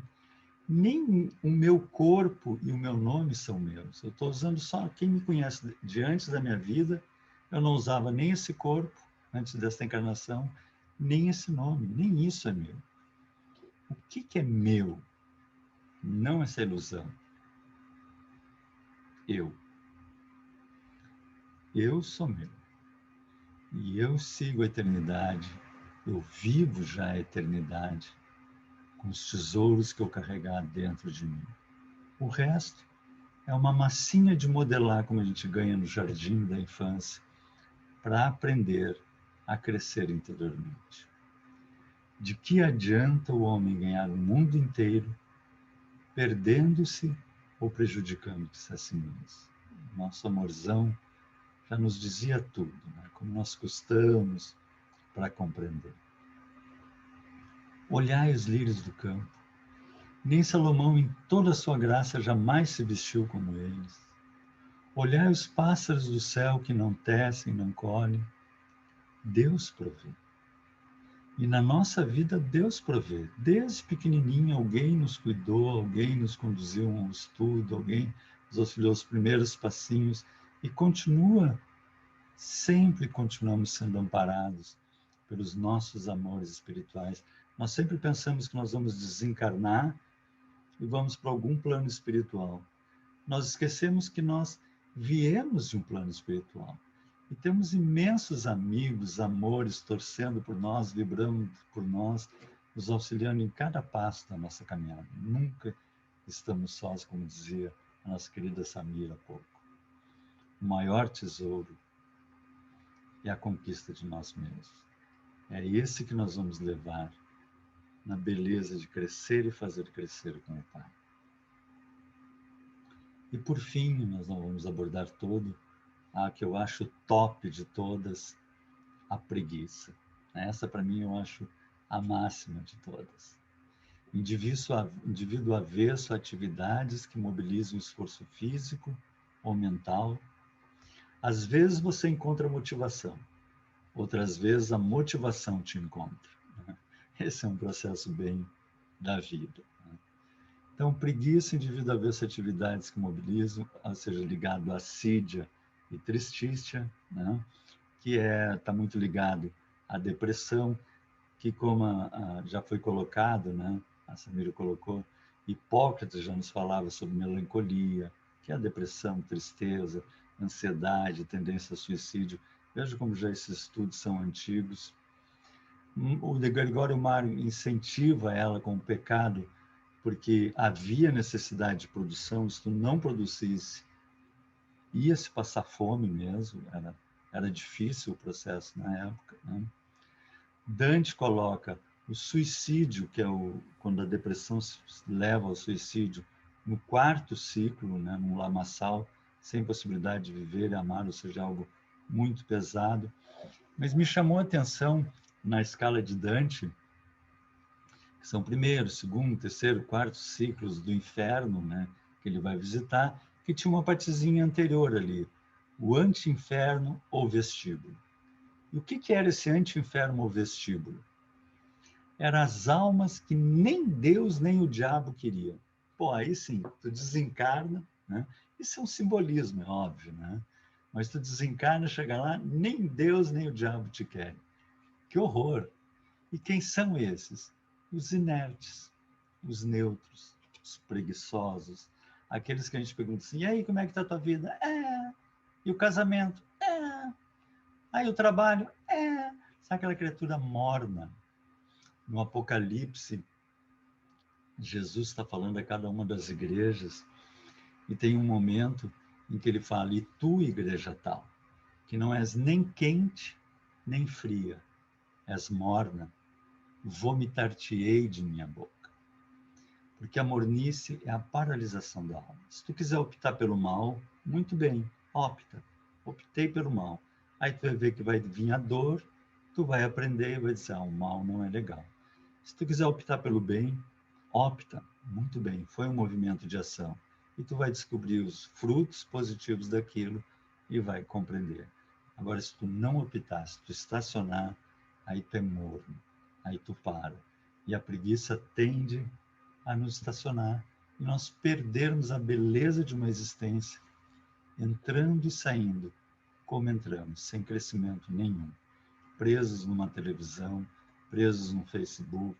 Nem o meu corpo e o meu nome são meus. Eu estou usando só quem me conhece de antes da minha vida. Eu não usava nem esse corpo antes dessa encarnação, nem esse nome, nem isso é meu. O que é meu? Não essa ilusão. Eu. Eu sou meu. E eu sigo a eternidade. Eu vivo já a eternidade com os tesouros que eu carregar dentro de mim. O resto é uma massinha de modelar, como a gente ganha no jardim da infância, para aprender a crescer interiormente. De que adianta o homem ganhar o mundo inteiro, perdendo-se ou prejudicando-se a si mesmo? Nosso amorzão já nos dizia tudo, né? Como nós custamos para compreender. Olhai os lírios do campo. Nem Salomão, em toda a sua graça, jamais se vestiu como eles. Olhai os pássaros do céu que não tecem, não colhem. Deus provê. E na nossa vida, Deus provê. Desde pequenininho, alguém nos cuidou, alguém nos conduziu a um estudo, alguém nos auxiliou os primeiros passinhos e continua, sempre continuamos sendo amparados pelos nossos amores espirituais. Nós sempre pensamos que nós vamos desencarnar e vamos para algum plano espiritual. Nós esquecemos que nós viemos de um plano espiritual. E temos imensos amigos, amores, torcendo por nós, vibrando por nós, nos auxiliando em cada passo da nossa caminhada. Nunca estamos sós, como dizia a nossa querida Samira há pouco. O maior tesouro é a conquista de nós mesmos. É esse que nós vamos levar na beleza de crescer e fazer crescer com o Pai. E por fim, nós não vamos abordar todo a que eu acho top de todas, a preguiça. Essa, para mim, eu acho a máxima de todas. Indivíduo avesso a atividades que mobilizam o esforço físico ou mental. Às vezes você encontra motivação, outras vezes a motivação te encontra. Esse é um processo bem da vida. Então, preguiça, indivíduo avesso a atividades que mobilizam, ou seja, ligado à assídia e tristícia, né? Que está muito ligado à depressão, que como já foi colocado, né? A Samira colocou, Hipócrates já nos falava sobre melancolia, que é a depressão, tristeza, ansiedade, tendência a suicídio. Veja como já esses estudos são antigos. O de Gregório Mário incentiva ela com o pecado, porque havia necessidade de produção, se tu não produzisse, ia se passar fome mesmo, era difícil o processo na época, né? Dante coloca o suicídio, que é quando a depressão leva ao suicídio, no quarto ciclo, né, num lamaçal, sem possibilidade de viver e amar, ou seja, algo muito pesado. Mas me chamou a atenção, na escala de Dante, que são primeiro, segundo, terceiro, quarto ciclos do inferno, né, que ele vai visitar, que tinha uma partezinha anterior ali, o anti-inferno ou vestíbulo. E o que era esse anti-inferno ou vestíbulo? Eram as almas que nem Deus nem o diabo queriam. Pô, aí sim, tu desencarna, né? Isso é um simbolismo, é óbvio, né? Mas tu desencarna, chega lá, nem Deus nem o diabo te querem. Que horror! E quem são esses? Os inertes, os neutros, os preguiçosos, aqueles que a gente pergunta assim, e aí, como é que tá a tua vida? E o casamento? Aí o trabalho? Sabe aquela criatura morna? No Apocalipse, Jesus está falando a cada uma das igrejas e tem um momento em que ele fala, e tu, igreja tal, que não és nem quente, nem fria, és morna, vomitar-te-ei de minha boca. Porque a mornice é a paralisação da alma. Se tu quiser optar pelo mal, muito bem, opta. Optei pelo mal. Aí tu vai ver que vai vir a dor, tu vai aprender e vai dizer, o mal não é legal. Se tu quiser optar pelo bem, opta, muito bem, foi um movimento de ação. E tu vai descobrir os frutos positivos daquilo e vai compreender. Agora, se tu não optar, se tu estacionar, aí tu é morno, aí tu para. E a preguiça tende a nos estacionar e nós perdermos a beleza de uma existência, entrando e saindo, como entramos, sem crescimento nenhum. Presos numa televisão, presos no Facebook,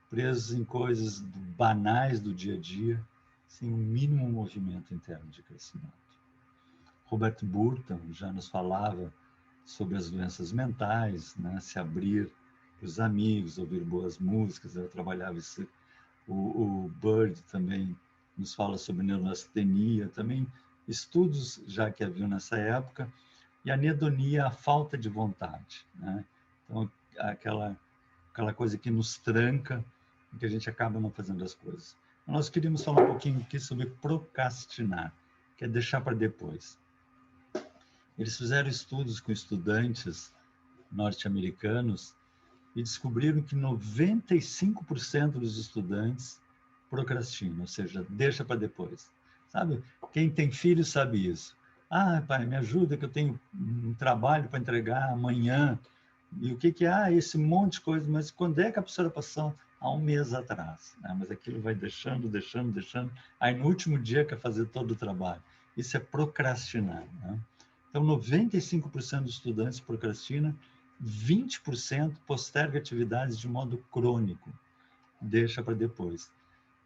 presos em coisas banais do dia a dia, sem o mínimo movimento interno de crescimento. Robert Burton já nos falava sobre as doenças mentais, né? Se abrir para os amigos, ouvir boas músicas. Eu trabalhava isso. O Bird também nos fala sobre neurastenia, também estudos já que haviam nessa época, e a anedonia, a falta de vontade, né? Então, aquela coisa que nos tranca, que a gente acaba não fazendo as coisas. Nós queríamos falar um pouquinho aqui sobre procrastinar, que é deixar para depois. Eles fizeram estudos com estudantes norte-americanos e descobriram que 95% dos estudantes procrastinam, ou seja, deixa para depois. Sabe? Quem tem filho sabe isso. Ah, pai, me ajuda que eu tenho um trabalho para entregar amanhã. E o que é? Esse monte de coisa, mas quando é que a professora passou? Há um mês atrás. Né? Mas aquilo vai deixando. Aí no último dia quer fazer todo o trabalho. Isso é procrastinar. Né? Então, 95% dos estudantes procrastinam, 20% posterga atividades de modo crônico, deixa para depois.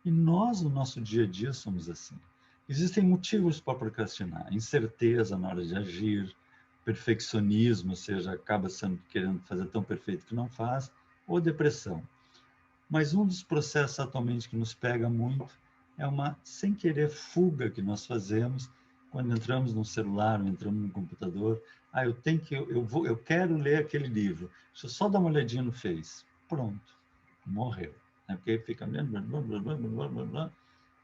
E nós, no nosso dia a dia, somos assim. Existem motivos para procrastinar: incerteza na hora de agir, perfeccionismo, ou seja, acaba querendo fazer tão perfeito que não faz, ou depressão. Mas um dos processos atualmente que nos pega muito é uma, sem querer, fuga que nós fazemos quando entramos no celular, ou entramos no computador. Eu quero ler aquele livro. Deixa eu só dar uma olhadinha no Face. Pronto, morreu. Né? Porque aí fica blá, blá, blá, blá, blá, blá, blá,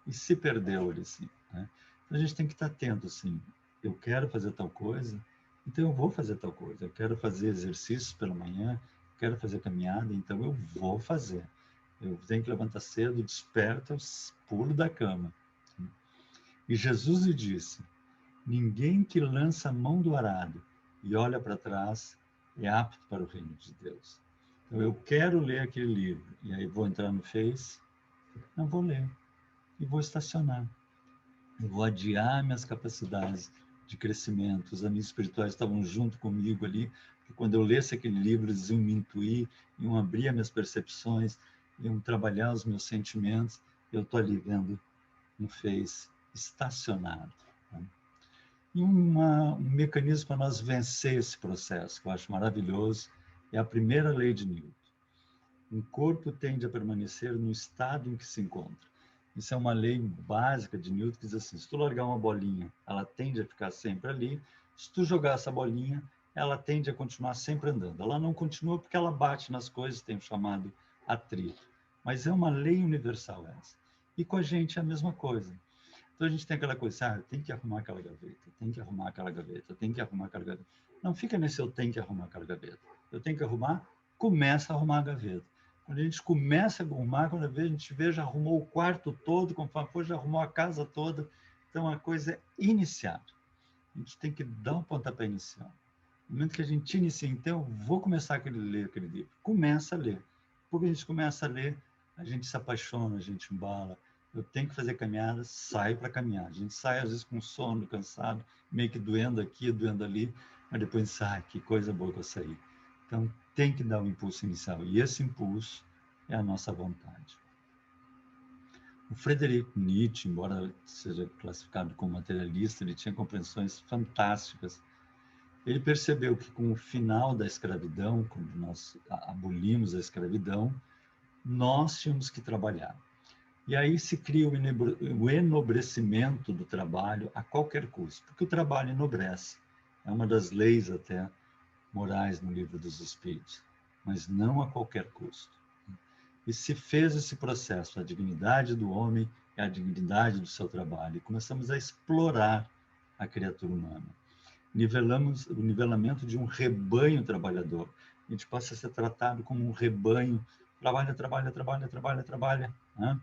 e se perdeu ali, assim. Né? Então a gente tem que estar atento, assim. Eu quero fazer tal coisa, então eu vou fazer tal coisa. Eu quero fazer exercícios pela manhã, quero fazer caminhada, então eu vou fazer. Eu tenho que levantar cedo, desperta, pulo da cama. E Jesus lhe disse: ninguém que lança a mão do arado e olha para trás é apto para o reino de Deus. Então, eu quero ler aquele livro, e aí vou entrar no Face, Não vou ler e vou estacionar. Eu vou adiar minhas capacidades de crescimento. Os amigos espirituais estavam junto comigo ali, que quando eu lesse aquele livro, eles iam me intuir, iam abrir as minhas percepções, iam trabalhar os meus sentimentos. Eu estou ali vendo no Face, estacionado. Né? E um mecanismo para nós vencer esse processo, que eu acho maravilhoso, é a primeira lei de Newton. Um corpo tende a permanecer no estado em que se encontra. Isso é uma lei básica de Newton, que diz assim, se tu largar uma bolinha, ela tende a ficar sempre ali. Se tu jogar essa bolinha, ela tende a continuar sempre andando. Ela não continua porque ela bate nas coisas, tem o chamado atrito. Mas é uma lei universal essa. E com a gente é a mesma coisa. Então a gente tem aquela coisa, tem que arrumar aquela gaveta, tem que arrumar aquela gaveta, tem que arrumar aquela gaveta. Não fica nesse eu tenho que arrumar aquela gaveta. Eu tenho que arrumar, começa a arrumar a gaveta. Quando a gente começa a arrumar, quando a gente vê, já arrumou o quarto todo, conforme for, já arrumou a casa toda. Então a coisa é iniciar. A gente tem que dar um pontapé inicial. No momento que a gente inicia, então, eu vou começar a ler aquele livro. Começa a ler. Porque a gente começa a ler, a gente se apaixona, a gente embala. Eu tenho que fazer caminhada, saio para caminhar. A gente sai, às vezes, com sono, cansado, meio que doendo aqui, doendo ali, mas depois sai, que coisa boa que eu saí. Então, tem que dar um impulso inicial. E esse impulso é a nossa vontade. O Friedrich Nietzsche, embora seja classificado como materialista, ele tinha compreensões fantásticas. Ele percebeu que com o final da escravidão, quando nós abolimos a escravidão, nós tínhamos que trabalhar. E aí se cria o enobrecimento do trabalho a qualquer custo, porque o trabalho enobrece. É uma das leis até morais no Livro dos Espíritos, mas não a qualquer custo. E se fez esse processo, a dignidade do homem é a dignidade do seu trabalho, e começamos a explorar a criatura humana. Nivelamos o nivelamento de um rebanho trabalhador. A gente passa a ser tratado como um rebanho, trabalha, trabalha, trabalha, trabalha, trabalha, né?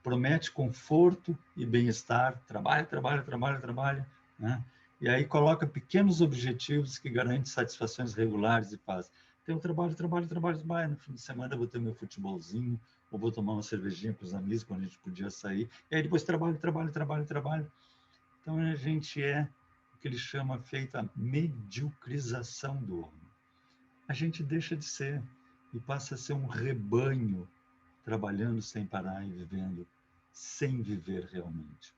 Promete conforto e bem-estar, trabalha, trabalha, trabalha, trabalha, né? E aí coloca pequenos objetivos que garantem satisfações regulares e paz. Tem o trabalho, trabalho, trabalho, trabalho. No fim de semana eu vou ter meu futebolzinho, ou vou tomar uma cervejinha com os amigos quando a gente podia sair. E aí depois trabalho, trabalho, trabalho, trabalho. Então a gente é o que ele chama feita mediocrização do homem. A gente deixa de ser e passa a ser um rebanho trabalhando sem parar e vivendo sem viver realmente.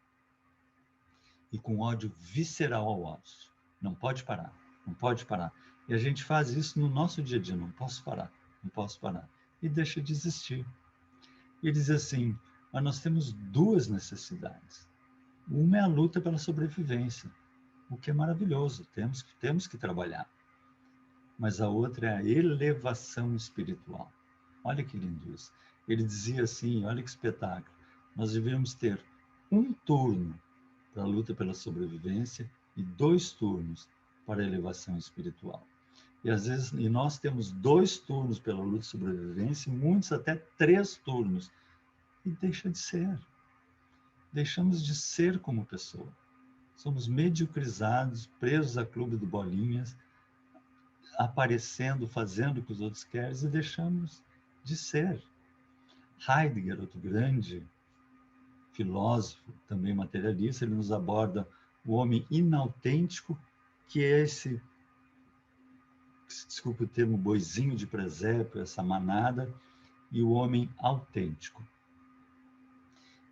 E com ódio visceral ao ócio. Não pode parar, não pode parar. E a gente faz isso no nosso dia a dia, não posso parar, não posso parar. E deixa de existir. E diz assim, mas nós temos duas necessidades. Uma é a luta pela sobrevivência, o que é maravilhoso, temos que trabalhar. Mas a outra é a elevação espiritual. Olha que lindo isso. Ele dizia assim, olha que espetáculo, nós deveríamos ter um turno para a luta pela sobrevivência e 2 turnos para a elevação espiritual. E às vezes e nós temos 2 turnos pela luta de sobrevivência, e muitos até 3 turnos. E deixa de ser. Deixamos de ser como pessoa. Somos mediocrizados, presos a clube do bolinhas, aparecendo, fazendo o que os outros querem e deixamos de ser. Heidegger, outro grande filósofo, também materialista, ele nos aborda o homem inautêntico, que é esse, desculpa o termo, boizinho de presépio, essa manada, e o homem autêntico.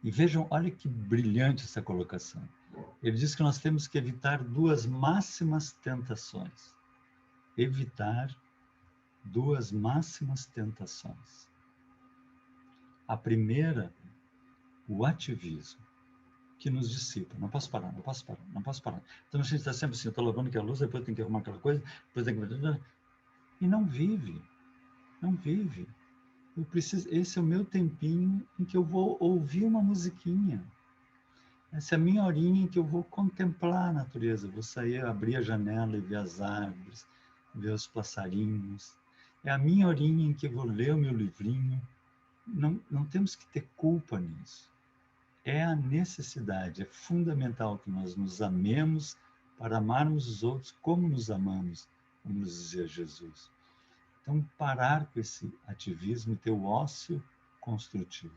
E vejam, olha que brilhante essa colocação. Ele diz que nós temos que evitar 2 máximas tentações. Evitar 2 máximas tentações. A primeira, o ativismo, que nos dissipa. Não posso parar, não posso parar, não posso parar. Então a gente está sempre assim, eu estou lavando aquela luz, depois eu tenho que arrumar aquela coisa, depois tem que... E não vive, não vive. Eu preciso, esse é o meu tempinho em que eu vou ouvir uma musiquinha. Essa é a minha horinha em que eu vou contemplar a natureza. Eu vou sair, abrir a janela e ver as árvores, ver os passarinhos. É a minha horinha em que eu vou ler o meu livrinho. Não temos que ter culpa nisso. É a necessidade, é fundamental que nós nos amemos para amarmos os outros como nos amamos, como nos dizia Jesus. Então, parar com esse ativismo e ter o ócio construtivo.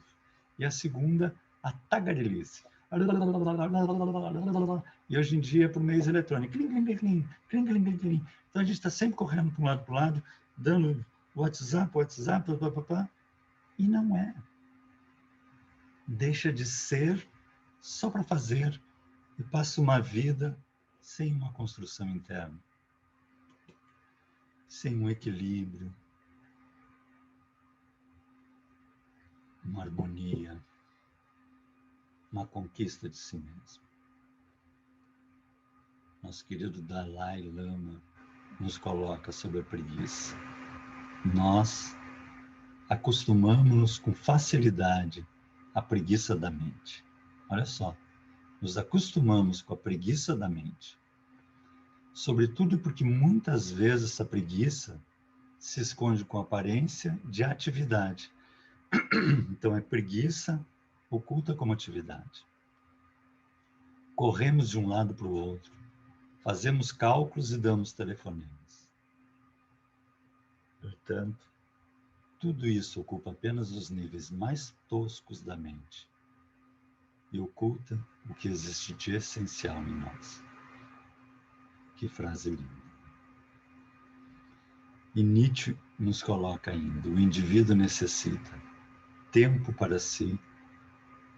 E a segunda, a tagarelice. E hoje em dia, por meios eletrônicos. Então, a gente está sempre correndo para um lado, para o lado, dando WhatsApp, e não é. Deixa de ser só para fazer e passa uma vida sem uma construção interna, sem um equilíbrio, uma harmonia, uma conquista de si mesmo. Nosso querido Dalai Lama nos coloca sobre a preguiça. Nós acostumamos-nos com facilidade à preguiça da mente. Olha só, nos acostumamos com a preguiça da mente. Sobretudo porque muitas vezes essa preguiça se esconde com aparência de atividade. Então é preguiça oculta como atividade. Corremos de um lado para o outro, fazemos cálculos e damos telefonemas. Portanto, tudo isso ocupa apenas os níveis mais toscos da mente e oculta o que existe de essencial em nós. Que frase linda. E Nietzsche nos coloca ainda: o indivíduo necessita tempo para si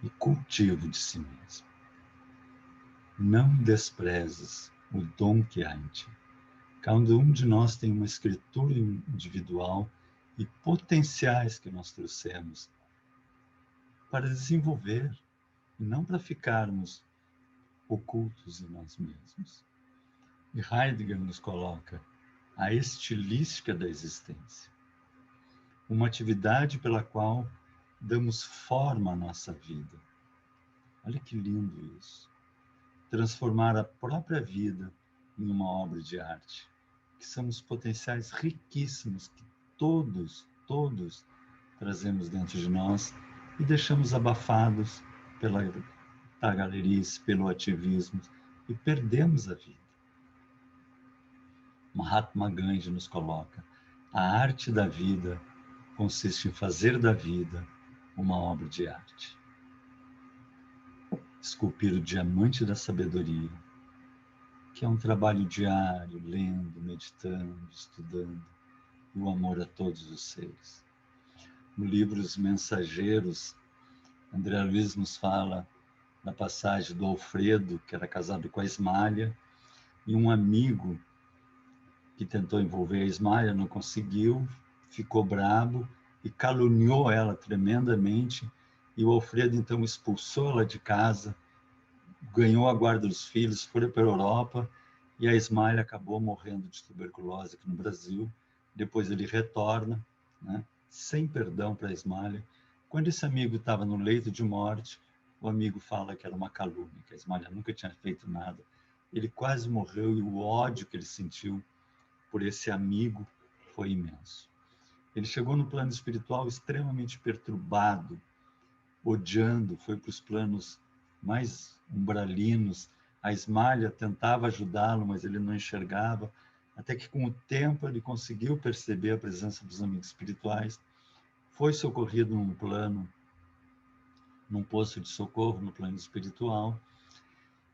e cultivo de si mesmo. Não desprezes o dom que há em ti. Cada um de nós tem uma escritura individual e potenciais que nós trouxemos para desenvolver e não para ficarmos ocultos em nós mesmos. E Heidegger nos coloca a estilística da existência, uma atividade pela qual damos forma à nossa vida. Olha que lindo isso. Transformar a própria vida em uma obra de arte, que são os potenciais riquíssimos que todos trazemos dentro de nós e deixamos abafados pela tagarelice, pelo ativismo e perdemos a vida. Mahatma Gandhi nos coloca: a arte da vida consiste em fazer da vida uma obra de arte. Esculpir o diamante da sabedoria, que é um trabalho diário, lendo, meditando, estudando, e o amor a todos os seres. No livro Os Mensageiros, André Luiz nos fala da passagem do Alfredo, que era casado com a Ismália, e um amigo que tentou envolver a Ismália, não conseguiu, ficou bravo e caluniou ela tremendamente, e o Alfredo então expulsou ela de casa, ganhou a guarda dos filhos, foi para a Europa, e a Ismália acabou morrendo de tuberculose aqui no Brasil. Depois ele retorna, né, sem perdão para a Ismália. Quando esse amigo estava no leito de morte, o amigo fala que era uma calúnia, que a Ismália nunca tinha feito nada. Ele quase morreu e o ódio que ele sentiu por esse amigo foi imenso. Ele chegou no plano espiritual extremamente perturbado, odiando, foi para os planos mais umbralinos. A Ismália tentava ajudá-lo, mas ele não enxergava, até que com o tempo ele conseguiu perceber a presença dos amigos espirituais, foi socorrido num posto de socorro no plano espiritual,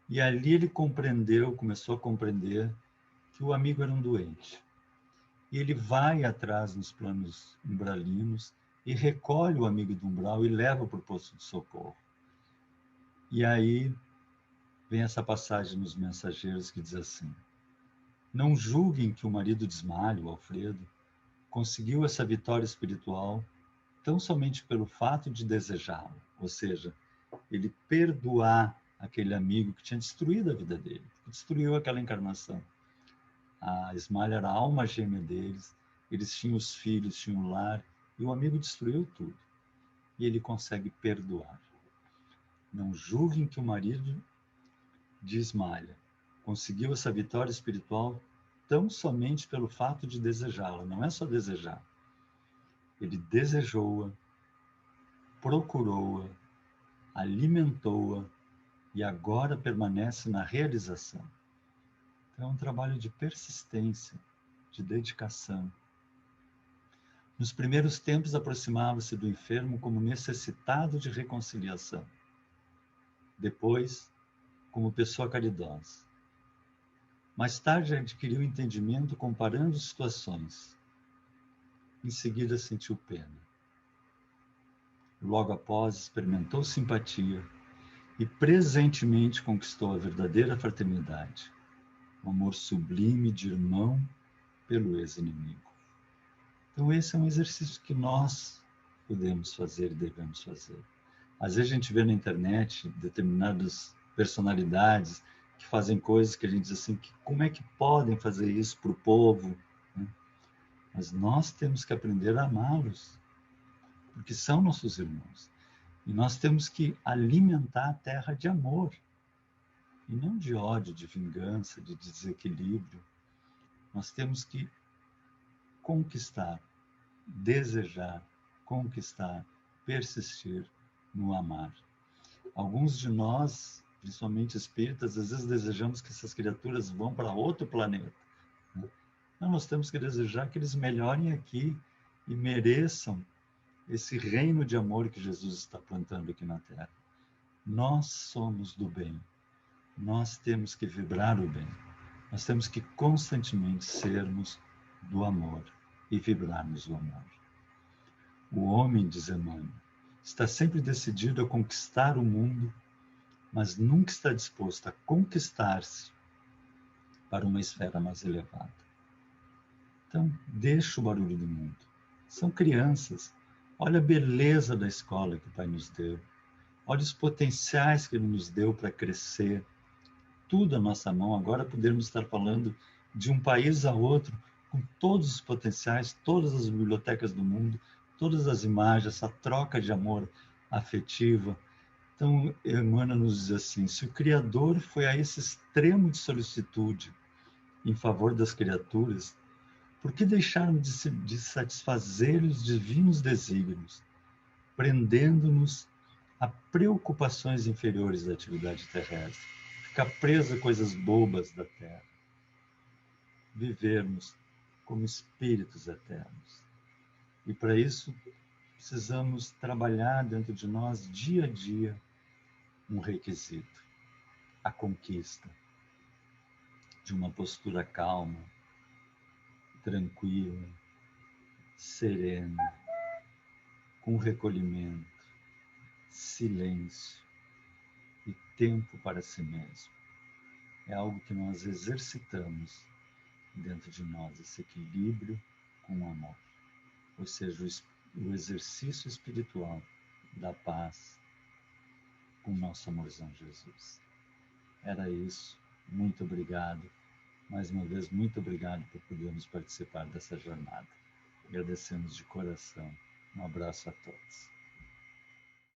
e ali ele começou a compreender que o amigo era um doente. E ele vai atrás nos planos umbralinos e recolhe o amigo do umbral e leva para o posto de socorro. E aí vem essa passagem nos Mensageiros que diz assim: não julguem que o marido de Ismália, o Alfredo, conseguiu essa vitória espiritual tão somente pelo fato de desejá-lo, ou seja, ele perdoar aquele amigo que tinha destruído a vida dele, que destruiu aquela encarnação. A Ismália era a alma gêmea deles, eles tinham os filhos, tinham o lar, e o amigo destruiu tudo. E ele consegue perdoar. Não julguem que o marido de Ismália conseguiu essa vitória espiritual tão somente pelo fato de desejá-la. Não é só desejar. Ele desejou-a, procurou-a, alimentou-a e agora permanece na realização. Então, é um trabalho de persistência, de dedicação. Nos primeiros tempos, aproximava-se do enfermo como necessitado de reconciliação. Depois, como pessoa caridosa. Mais tarde, adquiriu entendimento comparando situações. Em seguida, sentiu pena. Logo após, experimentou simpatia e presentemente conquistou a verdadeira fraternidade, o amor sublime de irmão pelo ex-inimigo. Então, esse é um exercício que nós podemos fazer e devemos fazer. Às vezes a gente vê na internet determinadas personalidades que fazem coisas que a gente diz assim, que como é que podem fazer isso para o povo? Né? Mas nós temos que aprender a amá-los, porque são nossos irmãos. E nós temos que alimentar a terra de amor, e não de ódio, de vingança, de desequilíbrio. Nós temos que conquistar, desejar, conquistar, persistir no amar. Alguns de nós, principalmente espíritas, às vezes desejamos que essas criaturas vão para outro planeta. Né? Não, nós temos que desejar que eles melhorem aqui e mereçam esse reino de amor que Jesus está plantando aqui na Terra. Nós somos do bem. Nós temos que vibrar o bem. Nós temos que constantemente sermos do amor e vibrarmos o amor. O homem, diz Emmanuel, está sempre decidido a conquistar o mundo, mas nunca está disposto a conquistar-se para uma esfera mais elevada. Então, deixa o barulho do mundo. São crianças. Olha a beleza da escola que o Pai nos deu. Olha os potenciais que Ele nos deu para crescer. Tudo à nossa mão. Agora podermos estar falando de um país a outro, com todos os potenciais, todas as bibliotecas do mundo, todas as imagens, essa troca de amor afetiva. Então, Emmanuel nos diz assim, se o Criador foi a esse extremo de solicitude em favor das criaturas, por que deixaram de satisfazer os divinos desígnios, prendendo-nos a preocupações inferiores da atividade terrestre, ficar preso a coisas bobas da terra, vivermos como espíritos eternos. E para isso, precisamos trabalhar dentro de nós, dia a dia, um requisito, a conquista de uma postura calma, tranquila, serena, com recolhimento, silêncio e tempo para si mesmo. É algo que nós exercitamos dentro de nós, esse equilíbrio com o amor. Ou seja, o exercício espiritual da paz com o nosso amorzão Jesus. Era isso. Muito obrigado. Mais uma vez, muito obrigado por podermos participar dessa jornada. Agradecemos de coração. Um abraço a todos.